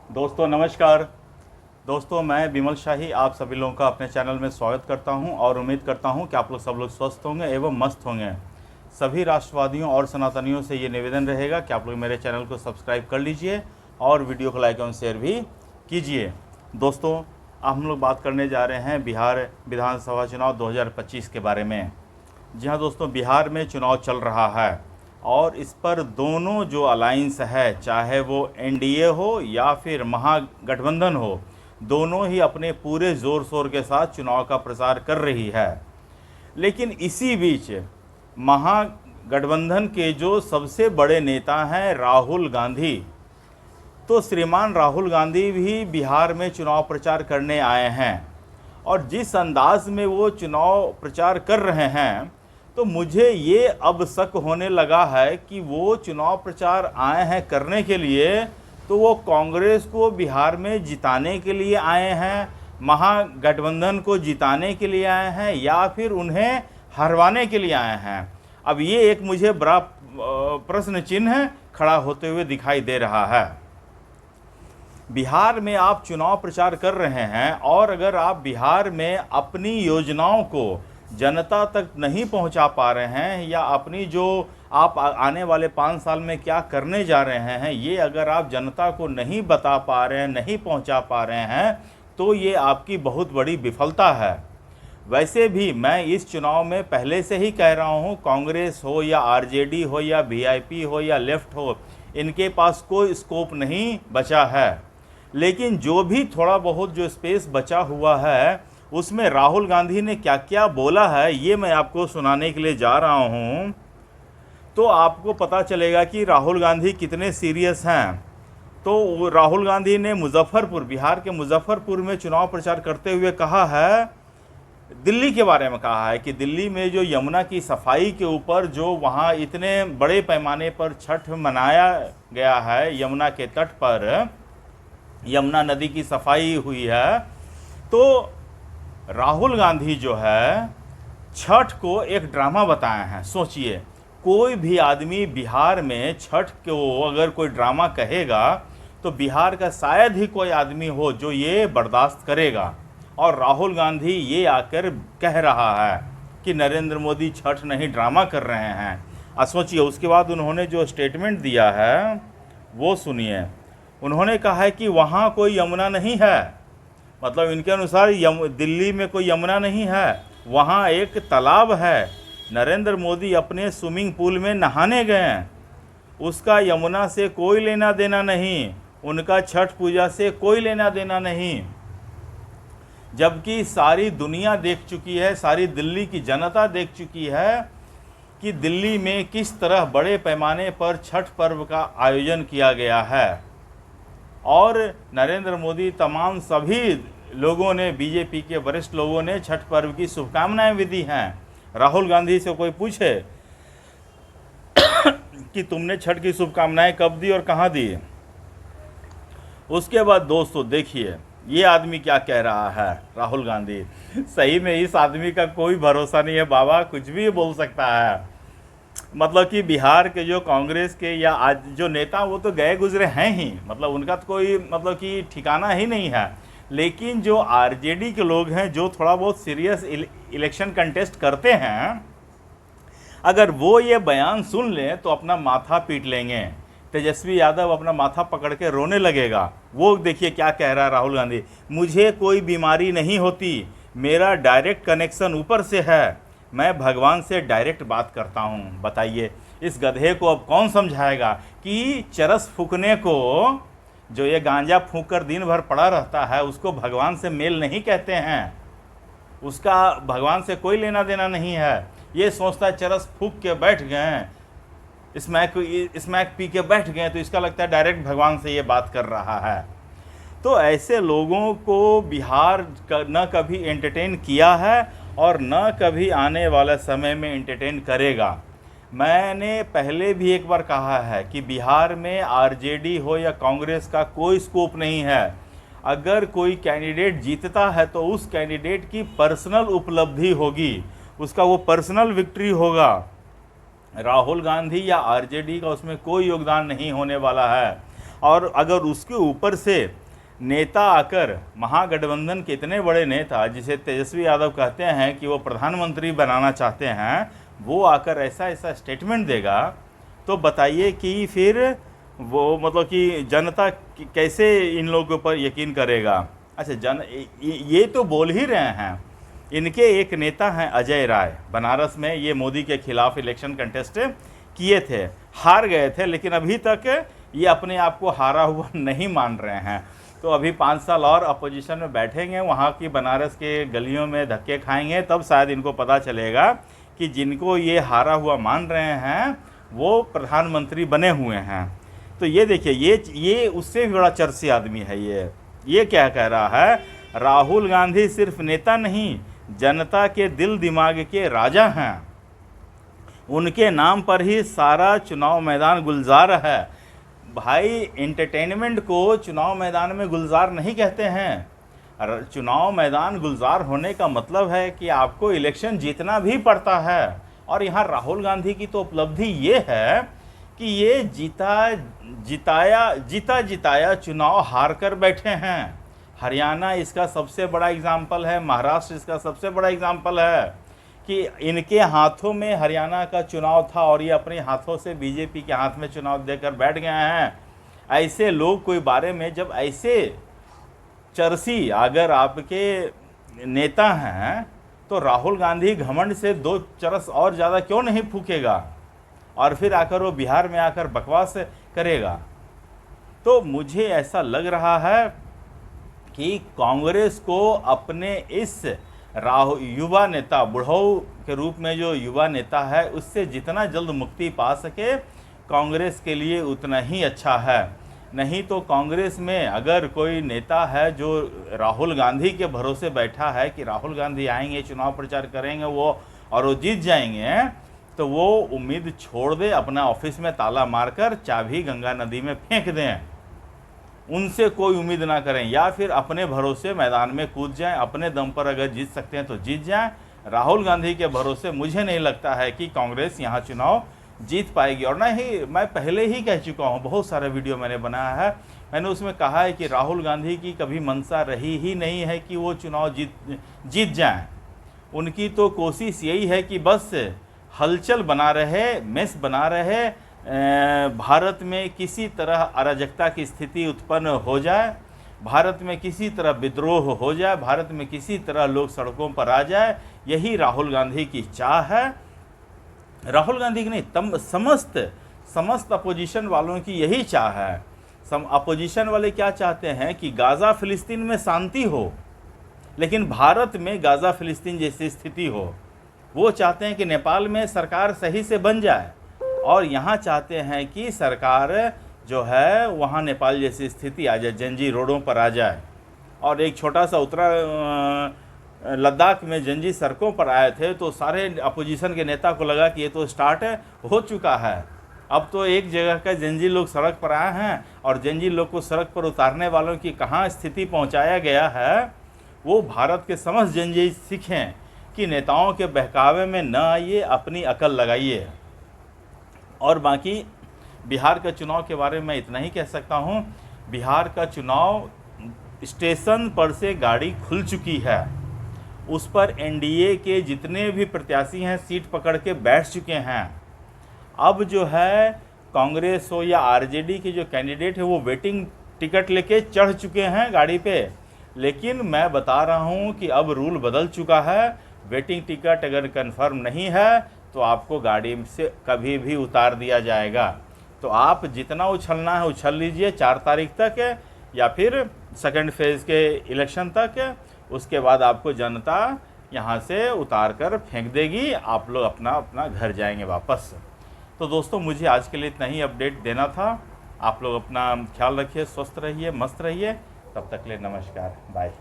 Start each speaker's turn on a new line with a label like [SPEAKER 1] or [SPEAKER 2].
[SPEAKER 1] दोस्तों नमस्कार। दोस्तों मैं विमल शाही आप सभी लोगों का अपने चैनल में स्वागत करता हूं और उम्मीद करता हूं कि आप लोग सब लोग स्वस्थ होंगे एवं मस्त होंगे। सभी राष्ट्रवादियों और सनातनियों से ये निवेदन रहेगा कि आप लोग मेरे चैनल को सब्सक्राइब कर लीजिए और वीडियो को लाइक एवं शेयर भी कीजिए। दोस्तों अब हम लोग बात करने जा रहे हैं बिहार विधानसभा चुनाव 2025 के बारे में। जी हाँ दोस्तों, बिहार में चुनाव चल रहा है और इस पर दोनों जो अलाइंस है, चाहे वो एनडीए हो या फिर महागठबंधन हो, दोनों ही अपने पूरे ज़ोर शोर के साथ चुनाव का प्रचार कर रही है। लेकिन इसी बीच महागठबंधन के जो सबसे बड़े नेता हैं राहुल गांधी, तो श्रीमान राहुल गांधी भी बिहार में चुनाव प्रचार करने आए हैं और जिस अंदाज में वो चुनाव प्रचार कर रहे हैं, तो मुझे ये अब शक होने लगा है कि वो चुनाव प्रचार आए हैं करने के लिए, तो वो कांग्रेस को बिहार में जिताने के लिए आए हैं, महागठबंधन को जिताने के लिए आए हैं, या फिर उन्हें हरवाने के लिए आए हैं। अब ये एक मुझे बड़ा प्रश्न चिन्ह खड़ा होते हुए दिखाई दे रहा है। बिहार में आप चुनाव प्रचार कर रहे हैं और अगर आप बिहार में अपनी योजनाओं को जनता तक नहीं पहुंचा पा रहे हैं, या अपनी जो आप आने वाले 5 साल में क्या करने जा रहे हैं, ये अगर आप जनता को नहीं बता पा रहे हैं, नहीं पहुंचा पा रहे हैं, तो ये आपकी बहुत बड़ी विफलता है। वैसे भी मैं इस चुनाव में पहले से ही कह रहा हूं, कांग्रेस हो या आरजेडी हो या वीआईपी हो या लेफ्ट हो, इनके पास कोई स्कोप नहीं बचा है। लेकिन जो भी थोड़ा बहुत जो स्पेस बचा हुआ है, उसमें राहुल गांधी ने क्या क्या बोला है, ये मैं आपको सुनाने के लिए जा रहा हूं, तो आपको पता चलेगा कि राहुल गांधी कितने सीरियस हैं। तो राहुल गांधी ने मुजफ्फरपुर, बिहार के मुजफ्फरपुर में चुनाव प्रचार करते हुए कहा है, दिल्ली के बारे में कहा है कि दिल्ली में जो यमुना की सफाई के ऊपर जो वहाँ इतने बड़े पैमाने पर छठ मनाया गया है, यमुना के तट पर यमुना नदी की सफाई हुई है, तो राहुल गांधी जो है छठ को एक ड्रामा बताए हैं। सोचिए, कोई भी आदमी बिहार में छठ को अगर कोई ड्रामा कहेगा, तो बिहार का शायद ही कोई आदमी हो जो ये बर्दाश्त करेगा। और राहुल गांधी ये आकर कह रहा है कि नरेंद्र मोदी छठ नहीं ड्रामा कर रहे हैं। अब सोचिए, उसके बाद उन्होंने जो स्टेटमेंट दिया है वो सुनिए। उन्होंने कहा है कि वहाँ कोई यमुना नहीं है, मतलब इनके अनुसार दिल्ली में कोई यमुना नहीं है, वहाँ एक तालाब है। नरेंद्र मोदी अपने स्विमिंग पूल में नहाने गए हैं, उसका यमुना से कोई लेना देना नहीं, उनका छठ पूजा से कोई लेना देना नहीं। जबकि सारी दुनिया देख चुकी है, सारी दिल्ली की जनता देख चुकी है कि दिल्ली में किस तरह बड़े पैमाने पर छठ पर्व का आयोजन किया गया है। और नरेंद्र मोदी तमाम सभी लोगों ने, बीजेपी के वरिष्ठ लोगों ने छठ पर्व की शुभकामनाएं भी दी हैं। राहुल गांधी से कोई पूछे कि तुमने छठ की शुभकामनाएं कब दी और कहां दी, उसके बाद दोस्तों देखिए ये आदमी क्या कह रहा है। राहुल गांधी, सही में इस आदमी का कोई भरोसा नहीं है बाबा, कुछ भी बोल सकता है। मतलब कि बिहार के जो कांग्रेस के या आज जो नेता, वो तो गए गुजरे हैं ही, मतलब उनका तो कोई मतलब कि ठिकाना ही नहीं है। लेकिन जो आरजेडी के लोग हैं, जो थोड़ा बहुत सीरियस इलेक्शन कंटेस्ट करते हैं, अगर वो ये बयान सुन लें तो अपना माथा पीट लेंगे। तेजस्वी यादव अपना माथा पकड़ के रोने लगेगा। वो देखिए क्या कह रहा है राहुल गांधी, मुझे कोई बीमारी नहीं होती, मेरा डायरेक्ट कनेक्शन ऊपर से है, मैं भगवान से डायरेक्ट बात करता हूँ। बताइए इस गधे को अब कौन समझाएगा कि चरस फूकने को, जो ये गांजा फूंक कर दिन भर पड़ा रहता है, उसको भगवान से मेल नहीं कहते हैं, उसका भगवान से कोई लेना देना नहीं है। ये सोचता है चरस फूंक के बैठ गए, स्मैक पी के बैठ गए, तो इसका लगता है डायरेक्ट भगवान से ये बात कर रहा है। तो ऐसे लोगों को बिहार न कभी एंटरटेन किया है और न कभी आने वाला समय में एंटरटेन करेगा। मैंने पहले भी एक बार कहा है कि बिहार में आरजेडी हो या कांग्रेस का कोई स्कोप नहीं है। अगर कोई कैंडिडेट जीतता है तो उस कैंडिडेट की पर्सनल उपलब्धि होगी, उसका वो पर्सनल विक्ट्री होगा। राहुल गांधी या आरजेडी का उसमें कोई योगदान नहीं होने वाला है। और अगर उसके ऊपर से नेता आकर, महागठबंधन के इतने बड़े नेता जिसे तेजस्वी यादव कहते हैं कि वो प्रधानमंत्री बनाना चाहते हैं, वो आकर ऐसा ऐसा स्टेटमेंट देगा, तो बताइए कि फिर वो मतलब कि जनता कैसे इन लोगों के ऊपर यकीन करेगा। अच्छा, ये तो बोल ही रहे हैं। इनके एक नेता हैं अजय राय, बनारस में ये मोदी के खिलाफ इलेक्शन कंटेस्ट किए थे, हार गए थे, लेकिन अभी तक ये अपने आप को हारा हुआ नहीं मान रहे हैं। तो अभी 5 साल और अपोजिशन में बैठेंगे, वहाँ की बनारस के गलियों में धक्के खाएंगे, तब शायद इनको पता चलेगा कि जिनको ये हारा हुआ मान रहे हैं वो प्रधानमंत्री बने हुए हैं। तो ये देखिए, ये उससे भी बड़ा चर्ची आदमी है। ये क्या कह रहा है, राहुल गांधी सिर्फ नेता नहीं, जनता के दिल दिमाग के राजा हैं, उनके नाम पर ही सारा चुनाव मैदान गुलजार है। भाई, एंटरटेनमेंट को चुनाव मैदान में गुलजार नहीं कहते हैं। चुनाव मैदान गुलजार होने का मतलब है कि आपको इलेक्शन जीतना भी पड़ता है। और यहाँ राहुल गांधी की तो उपलब्धि ये है कि ये जिताया चुनाव हार कर बैठे हैं। हरियाणा इसका सबसे बड़ा एग्जाम्पल है, महाराष्ट्र इसका सबसे बड़ा एग्जाम्पल है कि इनके हाथों में हरियाणा का चुनाव था और ये अपने हाथों से बीजेपी के हाथ में चुनाव देकर बैठ गए हैं। ऐसे लोग कोई बारे में, जब ऐसे चर्सी अगर आपके नेता हैं, तो राहुल गांधी घमंड से 2 चरस और ज़्यादा क्यों नहीं फूकेगा और फिर आकर वो बिहार में आकर बकवास करेगा। तो मुझे ऐसा लग रहा है कि कांग्रेस को अपने इस युवा नेता, बुढ़ऊ के रूप में जो युवा नेता है, उससे जितना जल्द मुक्ति पा सके कांग्रेस के लिए उतना ही अच्छा है। नहीं तो कांग्रेस में अगर कोई नेता है जो राहुल गांधी के भरोसे बैठा है कि राहुल गांधी आएंगे, चुनाव प्रचार करेंगे वो जीत जाएंगे, तो वो उम्मीद छोड़ दे, अपना ऑफिस में ताला मारकर चाबी गंगा नदी में फेंक दें, उनसे कोई उम्मीद ना करें, या फिर अपने भरोसे मैदान में कूद जाएं। अपने दम पर अगर जीत सकते हैं तो जीत जाएं। राहुल गांधी के भरोसे मुझे नहीं लगता है कि कांग्रेस यहाँ चुनाव जीत पाएगी। और ना ही, मैं पहले ही कह चुका हूँ, बहुत सारा वीडियो मैंने बनाया है, मैंने उसमें कहा है कि राहुल गांधी की कभी मंशा रही ही नहीं है कि वो चुनाव जीत जाएं। उनकी तो कोशिश यही है कि बस हलचल बना रहे, मेस बना रहे, भारत में किसी तरह अराजकता की स्थिति उत्पन्न हो जाए, भारत में किसी तरह विद्रोह हो जाए, भारत में किसी तरह लोग सड़कों पर आ जाए। यही राहुल गांधी की चाह है। राहुल गांधी की नहीं, समस्त अपोजिशन वालों की यही चाह है। अपोजिशन वाले क्या चाहते हैं कि गाज़ा फिलिस्तीन में शांति हो, लेकिन भारत में गाज़ा फिलिस्तीन जैसी स्थिति हो। वो चाहते हैं कि नेपाल में सरकार सही से बन जाए, और यहाँ चाहते हैं कि सरकार जो है वहाँ नेपाल जैसी स्थिति आ जाए, जंजीर रोडों पर आ जाए। और एक छोटा सा लद्दाख में जंजीर सड़कों पर आए थे, तो सारे अपोजिशन के नेता को लगा कि ये तो स्टार्ट हो चुका है। अब तो एक जगह का जंजीर लोग सड़क पर आए हैं, और जंजीर लोग को सड़क पर उतारने वालों की कहाँ स्थिति पहुँचाया गया है, वो भारत के समस्त जंजीर सीखें कि नेताओं के बहकावे में न आइए, अपनी अकल लगाइए। और बाकी बिहार का चुनाव के बारे में इतना ही कह सकता हूँ। बिहार का चुनाव स्टेशन पर से गाड़ी खुल चुकी है, उस पर एनडीए के जितने भी प्रत्याशी हैं सीट पकड़ के बैठ चुके हैं। अब जो है कांग्रेस हो या आरजेडी के जो कैंडिडेट है वो वेटिंग टिकट लेके चढ़ चुके हैं गाड़ी पे। लेकिन मैं बता रहा हूँ कि अब रूल बदल चुका है। वेटिंग टिकट अगर कंफर्म नहीं है तो आपको गाड़ी से कभी भी उतार दिया जाएगा। तो आप जितना उछलना है उछल लीजिए 4 तारीख तक, या फिर सेकंड फेज़ के इलेक्शन तक। उसके बाद आपको जनता यहाँ से उतार कर फेंक देगी, आप लोग अपना अपना घर जाएंगे वापस। तो दोस्तों, मुझे आज के लिए इतना ही अपडेट देना था। आप लोग अपना ख्याल रखिए, स्वस्थ रहिए, मस्त रहिए। तब तक के लिए नमस्कार, बाय।